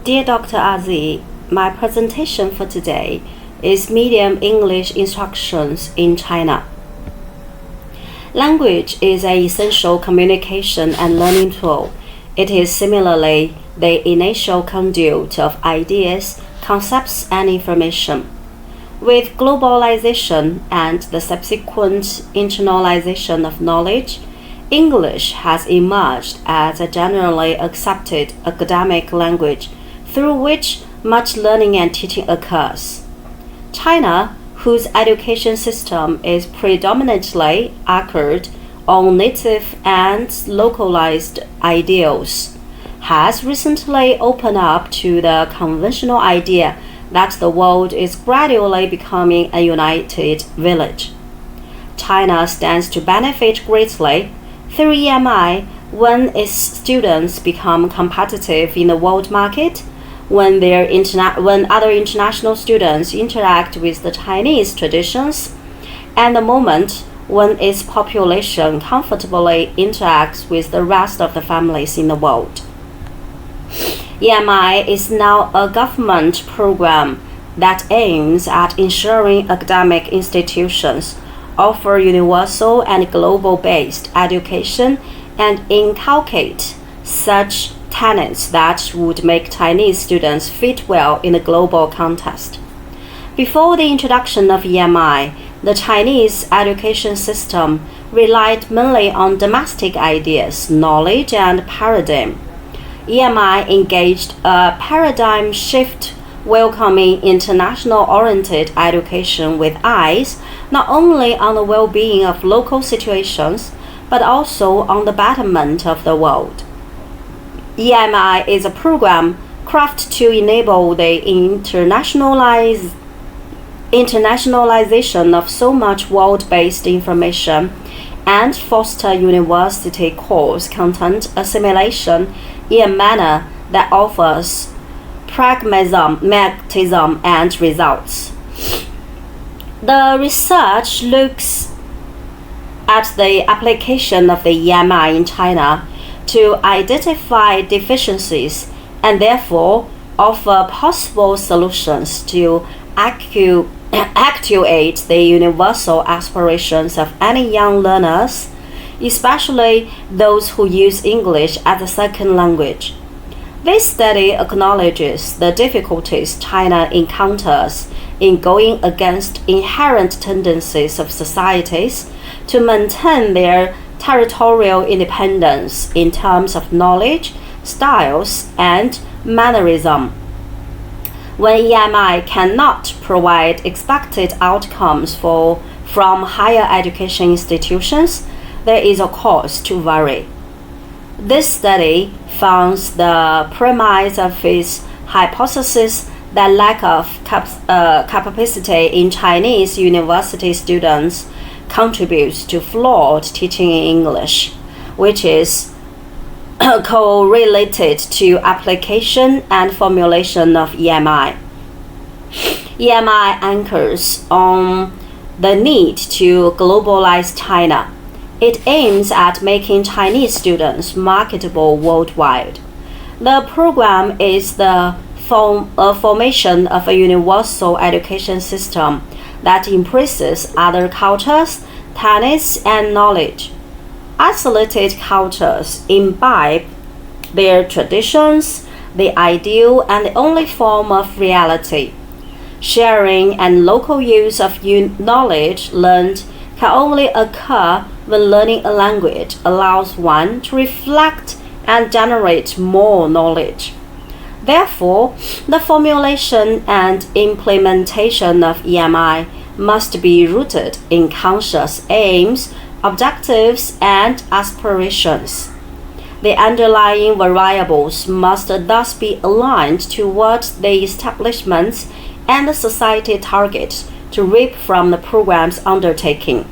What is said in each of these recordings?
Dear Dr. Aziz, my presentation for today is Medium English Instructions in China. Language is an essential communication and learning tool. It is similarly the initial conduit of ideas, concepts, and information. With globalization and the subsequent internalization of knowledge, English has emerged as a generally accepted academic language through which much learning and teaching occurs. China, whose education system is predominantly anchored on native and localized ideals, has recently opened up to the conventional idea that the world is gradually becoming a united village. China stands to benefit greatly through EMI when its students become competitive in the world market, when other international students interact with the Chinese traditions, and the moment when its population comfortably interacts with the rest of the families in the world. EMI is now a government program that aims at ensuring academic institutions offer universal and global-based education and inculcate such tenets that would make Chinese students fit well in the global context. Before the introduction of EMI, the Chinese education system relied mainly on domestic ideas, knowledge, and paradigm. EMI engaged a paradigm shift, welcoming international-oriented education with eyes not only on the well-being of local situations, but also on the betterment of the world. EMI is a program crafted to enable the internationalization of so much world-based information and foster university course content assimilation in a manner that offers pragmatism and results. The research looks at the application of the EMI in China to identify deficiencies and therefore offer possible solutions to actuate the universal aspirations of any young learners, especially those who use English as a second language. This study acknowledges the difficulties China encounters in going against inherent tendencies of societies to maintain their territorial independence in terms of knowledge, styles, and mannerism. When EMI cannot provide expected outcomes from higher education institutions, there is a cause to worry. This study founds the premise of its hypothesis that lack of capacity in Chinese university students contributes to flawed teaching in English, which is correlated to application and formulation of EMI. EMI anchors on the need to globalize China. It aims at making Chinese students marketable worldwide. The program is the formation of a universal education system that embraces other cultures, tenets, and knowledge. Isolated cultures imbibe their traditions, the ideal and the only form of reality. Sharing and local use of knowledge learned can only occur when learning a language allows one to reflect and generate more knowledge. Therefore, the formulation and implementation of EMI must be rooted in conscious aims, objectives, and aspirations. The underlying variables must thus be aligned towards the establishments and the society targets to reap from the program's undertaking.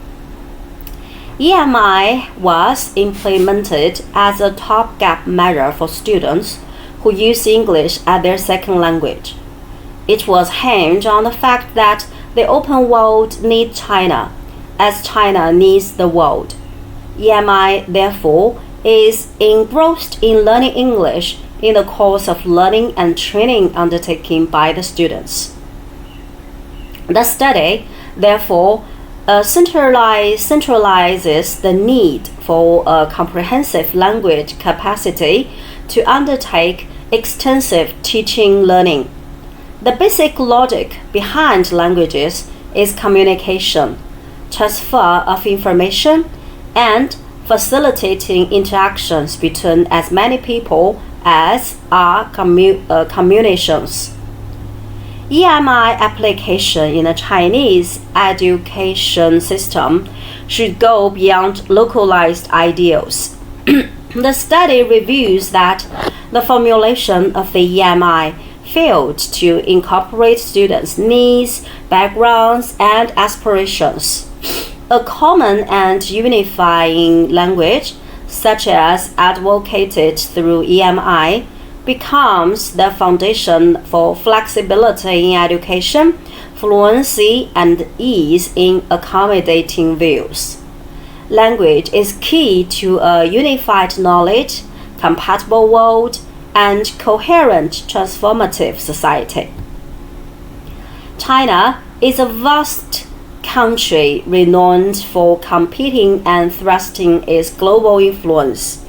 EMI was implemented as a stopgap measure for students who use English as their second language. It was hinged on the fact that the open world needs China, as China needs the world. EMI, therefore, is engrossed in learning English in the course of learning and training undertaken by the students. The study, therefore, centralizes the need for a comprehensive language capacity to undertake extensive teaching learning. The basic logic behind languages is communication, transfer of information, and facilitating interactions between as many people as are communications. EMI application in the Chinese education system should go beyond localized ideals. The study reveals that the formulation of the EMI failed to incorporate students' needs, backgrounds, and aspirations. A common and unifying language, such as advocated through EMI, becomes the foundation for flexibility in education, fluency, and ease in accommodating views. Language is key to a unified knowledge, compatible world, and coherent transformative society. China is a vast country renowned for competing and thrusting its global influence.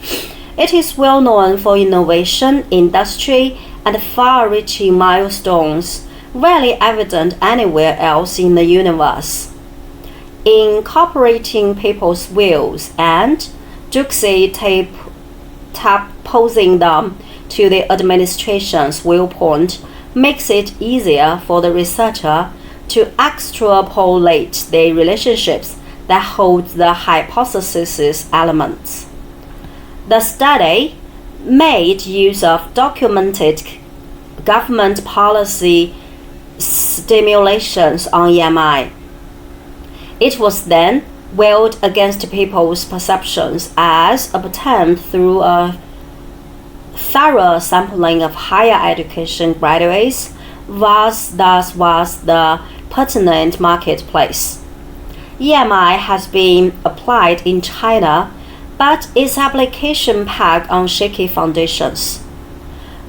It is well known for innovation, industry, and far-reaching milestones, rarely evident anywhere else in the universe. Incorporating people's wills and juxtaposing them to the administration's viewpoint makes it easier for the researcher to extrapolate the relationships that hold the hypothesis elements. The study made use of documented government policy stimulations on EMI. It was then weighed against people's perceptions as obtained through a thorough sampling of higher education graduates, thus was the pertinent marketplace. EMI has been applied in China, but its application packed on shaky foundations.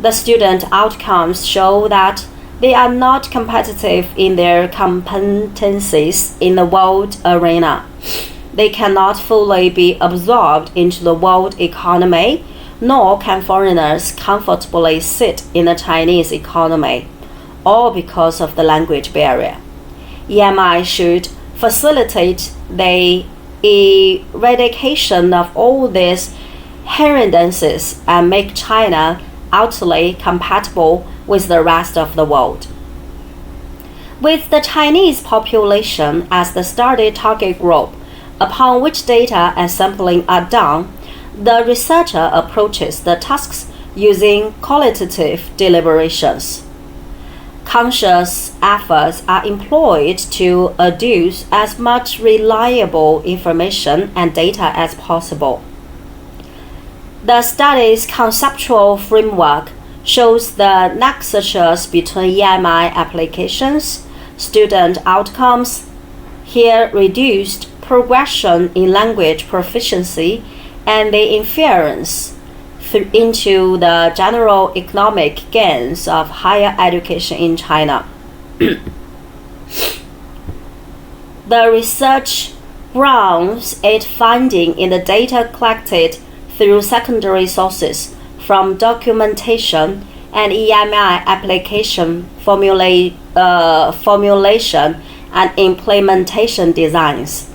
The student outcomes show that they are not competitive in their competencies in the world arena. They cannot fully be absorbed into the world economy, nor can foreigners comfortably sit in the Chinese economy, all because of the language barrier. EMI should facilitate the eradication of all these hindrances and make China utterly compatible with the rest of the world. With the Chinese population as the study target group, upon which data and sampling are done, the researcher approaches the tasks using qualitative deliberations. Conscious efforts are employed to adduce as much reliable information and data as possible. The study's conceptual framework shows the nexus between EMI applications, student outcomes, here reduced progression in language proficiency, and the inference into the general economic gains of higher education in China. The research grounds its finding in the data collected through secondary sources from documentation and EMI application formulation and implementation designs.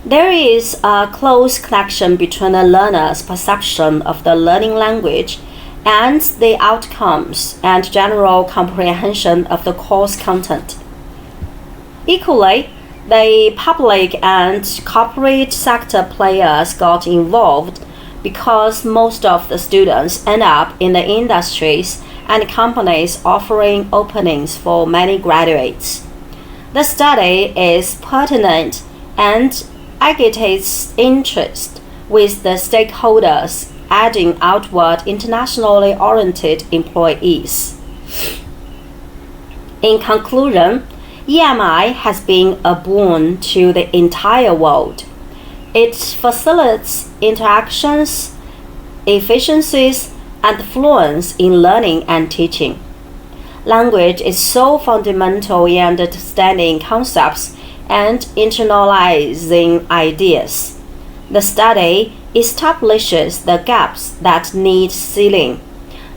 There is a close connection between a learner's perception of the learning language and the outcomes and general comprehension of the course content. Equally, the public and corporate sector players got involved because most of the students end up in the industries and companies offering openings for many graduates. The study is pertinent and agitates interest with the stakeholders, adding outward internationally oriented employees. In conclusion, EMI has been a boon to the entire world. It facilitates interactions, efficiencies, and fluence in learning and teaching. Language is so fundamental in understanding concepts and internalizing ideas. The study establishes the gaps that need sealing,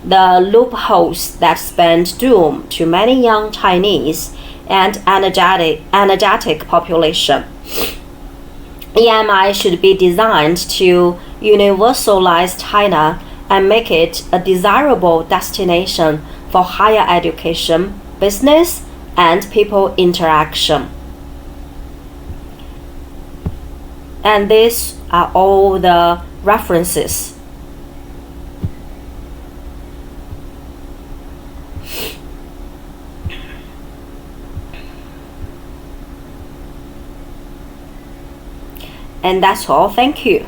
the loopholes that spend doom to many young Chinese and energetic population. EMI should be designed to universalize China and make it a desirable destination for higher education, business, and people interaction. And these are all the references. And that's all. Thank you.